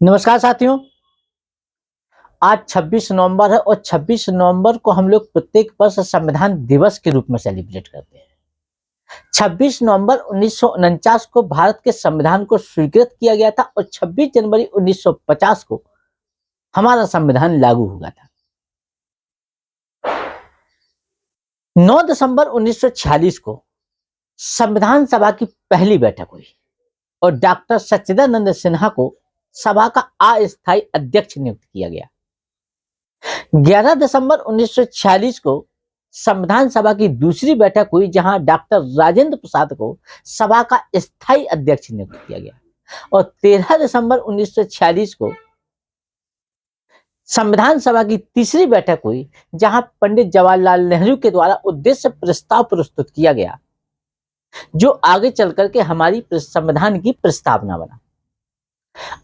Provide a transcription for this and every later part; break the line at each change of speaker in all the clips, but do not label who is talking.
नमस्कार साथियों। आज 26 नवंबर है और 26 नवंबर को हम लोग प्रत्येक वर्ष संविधान दिवस के रूप में सेलिब्रेट करते हैं। 26 नवंबर 1949 को भारत के संविधान को स्वीकृत किया गया था और 26 जनवरी 1950 को हमारा संविधान लागू हुआ था। 9 दिसंबर 1946 को संविधान सभा की पहली बैठक हुई और डॉक्टर सच्चिदानंद सिन्हा को सभा का अस्थायी अध्यक्ष नियुक्त किया गया। 11 दिसंबर 1946 को संविधान सभा की दूसरी बैठक हुई जहां डॉक्टर राजेंद्र प्रसाद को सभा का स्थायी अध्यक्ष नियुक्त किया गया और 13 दिसंबर 1946 को संविधान सभा की तीसरी बैठक हुई जहां पंडित जवाहरलाल नेहरू के द्वारा उद्देश्य प्रस्ताव प्रस्तुत किया गया जो आगे चल करके हमारी संविधान की प्रस्तावना बना।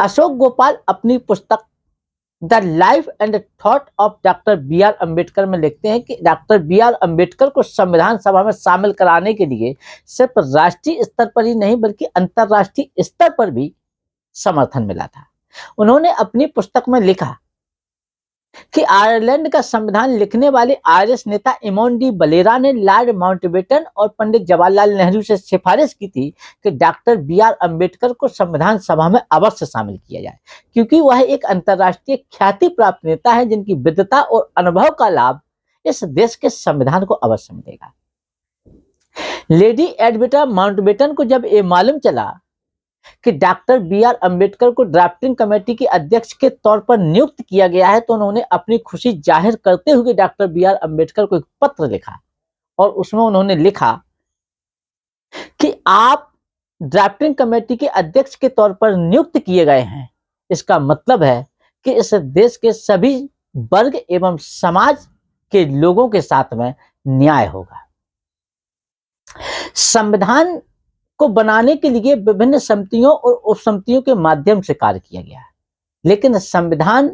अशोक गोपाल अपनी पुस्तक the life and thought of doctor B R Ambedkar में लिखते हैं कि डॉक्टर बी आर अम्बेडकर को संविधान सभा में शामिल कराने के लिए सिर्फ राष्ट्रीय स्तर पर ही नहीं बल्कि अंतर्राष्ट्रीय स्तर पर भी समर्थन मिला था। उन्होंने अपनी पुस्तक में लिखा कि आयरलैंड का संविधान लिखने वाले आयरिश नेता इमोन डी बलेरा ने लॉर्ड माउंटबेटन और पंडित जवाहरलाल नेहरू से सिफारिश की थी कि डॉक्टर बी आर अम्बेडकर को संविधान सभा में अवश्य शामिल किया जाए क्योंकि वह एक अंतर्राष्ट्रीय ख्याति प्राप्त नेता है जिनकी विद्वता और अनुभव का लाभ इस देश के संविधान को अवश्य मिलेगा। लेडी एडविटा माउंटबेटन को जब ये मालूम चला कि डॉक्टर बी आर अम्बेडकर को ड्राफ्टिंग कमेटी के अध्यक्ष के तौर पर नियुक्त किया गया है तो उन्होंने अपनी खुशी जाहिर करते हुए डॉक्टर बी आर अम्बेडकर को एक पत्र लिखा और उसमें उन्होंने लिखा कि आप ड्राफ्टिंग कमेटी के अध्यक्ष के तौर पर नियुक्त किए गए हैं। इसका मतलब है कि इस देश के सभी वर्ग एवं समाज के लोगों के साथ में न्याय होगा। संविधान को बनाने के लिए विभिन्न समितियों और उपसमितियों के माध्यम से कार्य किया गया है, लेकिन संविधान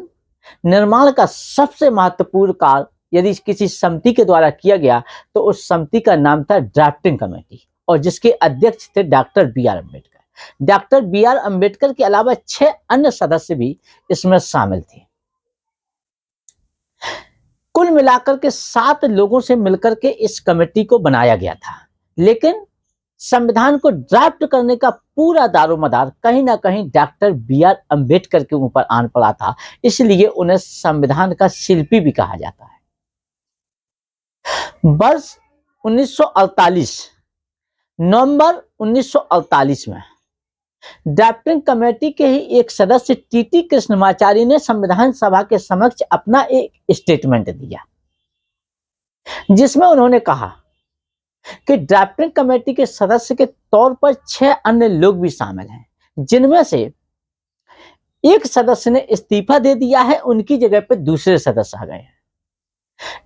निर्माण का सबसे महत्वपूर्ण कार्य यदि किसी समिति के द्वारा किया गया तो उस समिति का नाम था ड्राफ्टिंग कमेटी और जिसके अध्यक्ष थे doctor B R Ambedkar. Doctor B R Ambedkar के अलावा 6 अन्य सदस्य भी इसमें शामिल थे। कुल मिलाकर के 7 लोगों से मिलकर के इस कमेटी को बनाया गया था, लेकिन संविधान को ड्राफ्ट करने का पूरा दारोमदार कहीं ना कहीं डॉक्टर बी आर अम्बेडकर के ऊपर आन पड़ा था, इसलिए उन्हें संविधान का शिल्पी भी कहा जाता है। वर्ष 1948 नवंबर 1948 में ड्राफ्टिंग कमेटी के ही एक सदस्य टी कृष्णमाचारी ने संविधान सभा के समक्ष अपना एक स्टेटमेंट दिया जिसमें उन्होंने कहा कि ड्राफ्टिंग कमेटी के सदस्य के तौर पर 6 अन्य लोग भी शामिल हैं, जिनमें से एक सदस्य ने इस्तीफा दे दिया है, उनकी जगह पे दूसरे सदस्य आ गए हैं।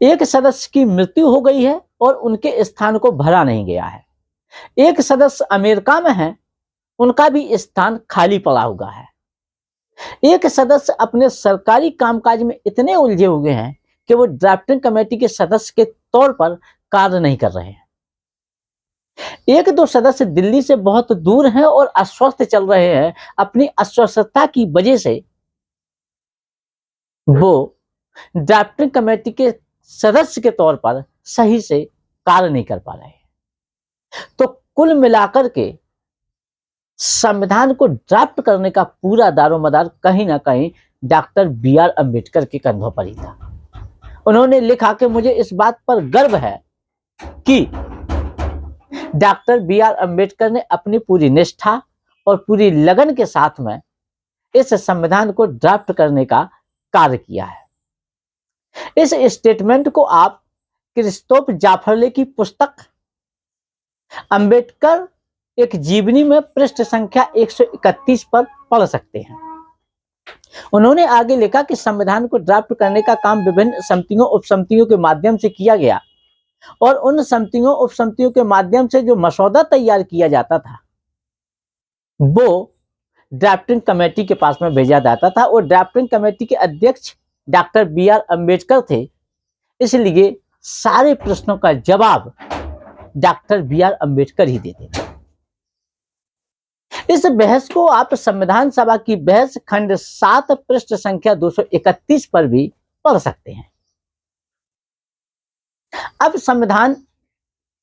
एक सदस्य की मृत्यु हो गई है और उनके स्थान को भरा नहीं गया है। एक सदस्य अमेरिका में है, उनका भी स्थान खाली पड़ा हुआ है। एक सदस्य अपने सरकारी कामकाज में इतने उलझे हुए हैं कि वो ड्राफ्टिंग कमेटी के सदस्य के तौर पर कार्य नहीं कर रहे हैं। एक दो सदस्य दिल्ली से बहुत दूर हैं और अस्वस्थ चल रहे हैं। अपनी अस्वस्थता की वजह से वो ड्राफ्टिंग कमेटी के सदस्य के तौर पर सही से कार्य नहीं कर पा रहे। तो कुल मिलाकर के संविधान को ड्राफ्ट करने का पूरा दारोमदार कहीं ना कहीं डॉक्टर बी आर अम्बेडकर के कंधों पर ही था। उन्होंने लिखा कि मुझे इस बात पर गर्व है कि डॉक्टर बी आर अम्बेडकर ने अपनी पूरी निष्ठा और पूरी लगन के साथ में इस संविधान को ड्राफ्ट करने का कार्य किया है। इस स्टेटमेंट को आप क्रिस्तोफ जाफरले की पुस्तक अम्बेडकर एक जीवनी में पृष्ठ संख्या 131 पर पढ़ सकते हैं। उन्होंने आगे लिखा कि संविधान को ड्राफ्ट करने का काम विभिन्न समितियों उपसमितियों के माध्यम से किया गया और उन समितियों उपसमितियों के माध्यम से जो मसौदा तैयार किया जाता था वो ड्राफ्टिंग कमेटी के पास में भेजा जाता था और ड्राफ्टिंग कमेटी के अध्यक्ष डॉक्टर बी आर अम्बेडकर थे, इसलिए सारे प्रश्नों का जवाब डॉक्टर बी आर अम्बेडकर ही देते थे। इस बहस को आप संविधान सभा की बहस खंड 7 पृष्ठ संख्या 231 पर भी पढ़ सकते हैं। अब संविधान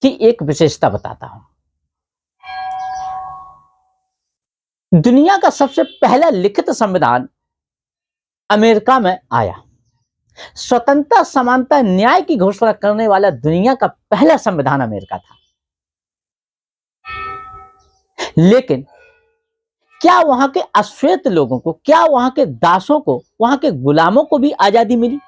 की एक विशेषता बताता हूं। दुनिया का सबसे पहला लिखित संविधान अमेरिका में आया। स्वतंत्रता, समानता, न्याय की घोषणा करने वाला दुनिया का पहला संविधान अमेरिका था। लेकिन क्या वहां के अश्वेत लोगों को, क्या वहां के दासों को, वहां के गुलामों को भी आजादी मिली?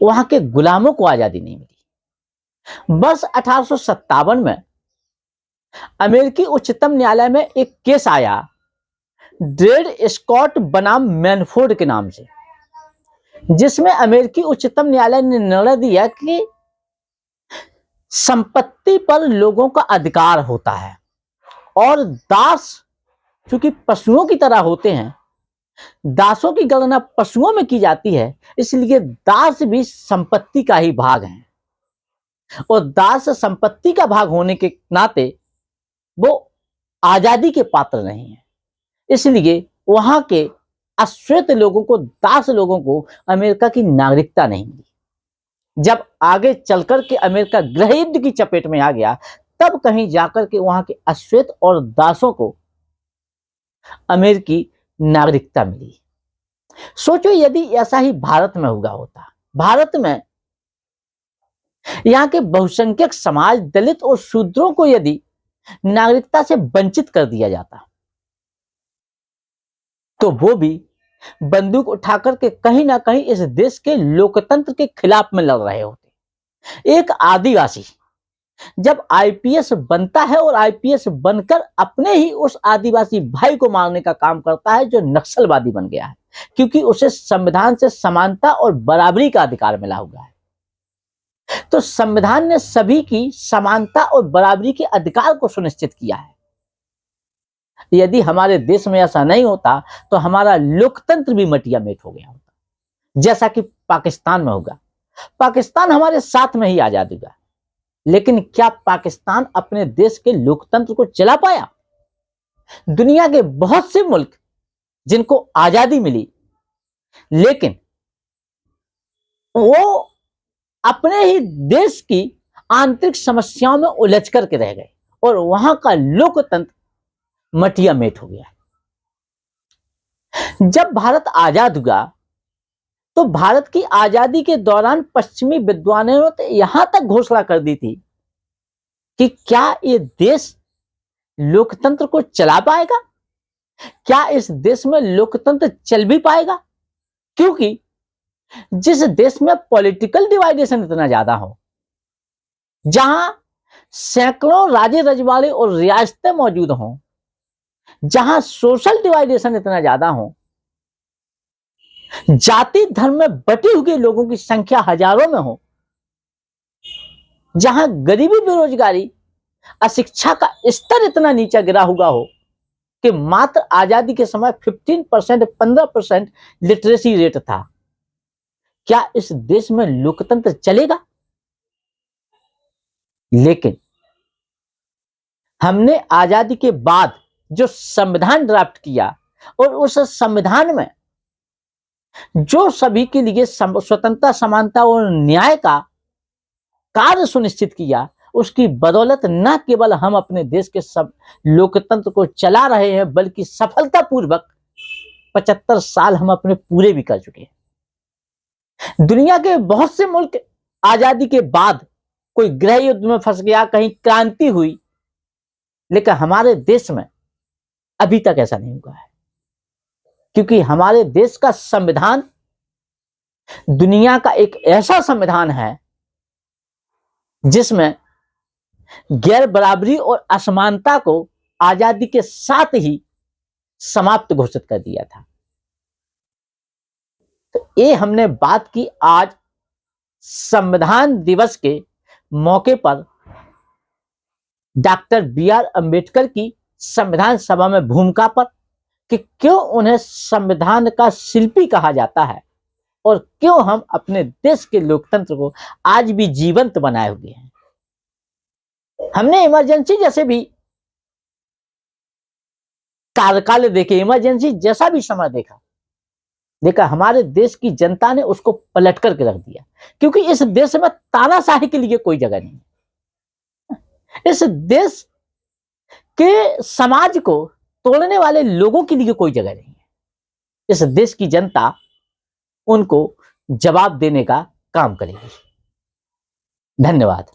वहां के गुलामों को आजादी नहीं मिली। बस 1857 में अमेरिकी उच्चतम न्यायालय में एक केस आया ड्रेड स्कॉट बनाम मैनफोर्ड के नाम से, जिसमें अमेरिकी उच्चतम न्यायालय ने निर्णय दिया कि संपत्ति पर लोगों का अधिकार होता है और दास चूंकि पशुओं की तरह होते हैं, दासों की गणना पशुओं में की जाती है, इसलिए दास भी संपत्ति का ही भाग है और दास संपत्ति का भाग होने के नाते वो आजादी के पात्र नहीं है। इसलिए वहां के अश्वेत लोगों को, दास लोगों को अमेरिका की नागरिकता नहीं मिली। जब आगे चलकर के अमेरिका गृह युद्ध की चपेट में आ गया, तब कहीं जाकर के वहां के अश्वेत और दासों को अमेरिकी नागरिकता मिली। सोचो यदि ऐसा ही भारत में हुआ होता। भारत में यहाँ के बहुसंख्यक समाज, दलित और शूद्रों को यदि नागरिकता से वंचित कर दिया जाता, तो वो भी बंदूक उठाकर के कहीं ना कहीं इस देश के लोकतंत्र के खिलाफ में लड़ रहे होते। एक आदिवासी जब आईपीएस बनता है और आईपीएस बनकर अपने ही उस आदिवासी भाई को मारने का काम करता है, जो नक्सलवादी बन गया है, क्योंकि उसे संविधान से समानता और बराबरी का अधिकार मिला हुआ है। तो संविधान ने सभी की समानता और बराबरी के अधिकार को सुनिश्चित किया है। यदि हमारे देश में ऐसा नहीं होता तो हमारा लोकतंत्र भी मटिया मेट हो गया होता, जैसा कि पाकिस्तान में होगा। पाकिस्तान हमारे साथ में ही आजाद हुआ, लेकिन क्या पाकिस्तान अपने देश के लोकतंत्र को चला पाया? दुनिया के बहुत से मुल्क जिनको आजादी मिली, लेकिन वो अपने ही देश की आंतरिक समस्याओं में उलझ करके रह गए और वहां का लोकतंत्र मटिया मेट हो गया। जब भारत आजाद हुआ तो भारत की आजादी के दौरान पश्चिमी विद्वानों ने तो यहां तक घोषणा कर दी थी कि क्या ये देश लोकतंत्र को चला पाएगा, क्या इस देश में लोकतंत्र चल भी पाएगा? क्योंकि जिस देश में पॉलिटिकल डिवाइडेशन इतना ज्यादा हो, जहां सैकड़ों राजे रजवाड़े और रियासतें मौजूद हों, जहां सोशल डिवाइडेशन इतना ज्यादा हो, जाति धर्म में बटे हुए लोगों की संख्या हजारों में हो, जहां गरीबी, बेरोजगारी, अशिक्षा का स्तर इतना नीचा गिरा हुआ हो कि मात्र आजादी के समय 15%, 15% लिटरेसी रेट था, क्या इस देश में लोकतंत्र चलेगा? लेकिन हमने आजादी के बाद जो संविधान ड्राफ्ट किया और उस संविधान में जो सभी के लिए स्वतंत्रता, समानता और न्याय का कार्य सुनिश्चित किया, उसकी बदौलत न केवल हम अपने देश के सब लोकतंत्र को चला रहे हैं, बल्कि सफलतापूर्वक 75 साल हम अपने पूरे भी कर चुके हैं। दुनिया के बहुत से मुल्क आजादी के बाद कोई गृह युद्ध में फंस गया, कहीं क्रांति हुई, लेकिन हमारे देश में अभी तक ऐसा नहीं हुआ है, क्योंकि हमारे देश का संविधान दुनिया का एक ऐसा संविधान है जिसमें गैर बराबरी और असमानता को आजादी के साथ ही समाप्त घोषित कर दिया था। तो ये हमने बात की आज संविधान दिवस के मौके पर डॉक्टर बी.आर. अंबेडकर की संविधान सभा में भूमिका पर, कि क्यों उन्हें संविधान का शिल्पी कहा जाता है और क्यों हम अपने देश के लोकतंत्र को आज भी जीवंत बनाए हुए हैं। हमने इमरजेंसी जैसे भी कार्यकाल देखे, इमरजेंसी जैसा भी समय देखा हमारे देश की जनता ने उसको पलट करके रख दिया, क्योंकि इस देश में तानाशाही के लिए कोई जगह नहीं है। इस देश के समाज को तोड़ने वाले लोगों के लिए कोई जगह नहीं है। इस देश की जनता उनको जवाब देने का काम करेगी। धन्यवाद।